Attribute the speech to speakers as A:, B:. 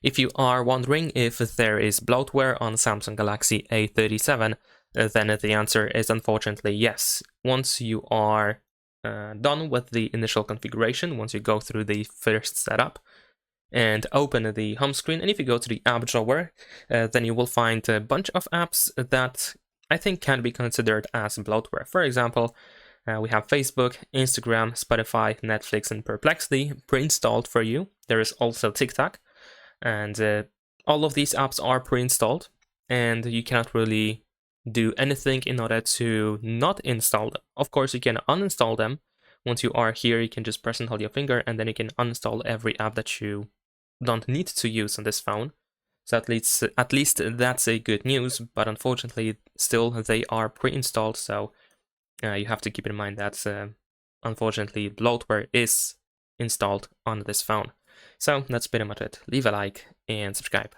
A: If you are wondering if there is bloatware on Samsung Galaxy A37, then the answer is unfortunately yes. Once you are done with the initial configuration, once you go through the first setup and open the home screen, and if you go to the app drawer, then you will find a bunch of apps that I think can be considered as bloatware. For example, we have Facebook, Instagram, Spotify, Netflix, and Perplexity pre-installed for you. There is also TikTok, and all of these apps are pre-installed, and you cannot really do anything in order to not install them. Of course, you can uninstall them. Once you are here, you can just press and hold your finger, and then you can uninstall every app that you don't need to use on this phone. So at least that's a good news, but unfortunately, still they are pre-installed, so you have to keep in mind that unfortunately bloatware is installed on this phone. So that's pretty much it. Leave a like and subscribe.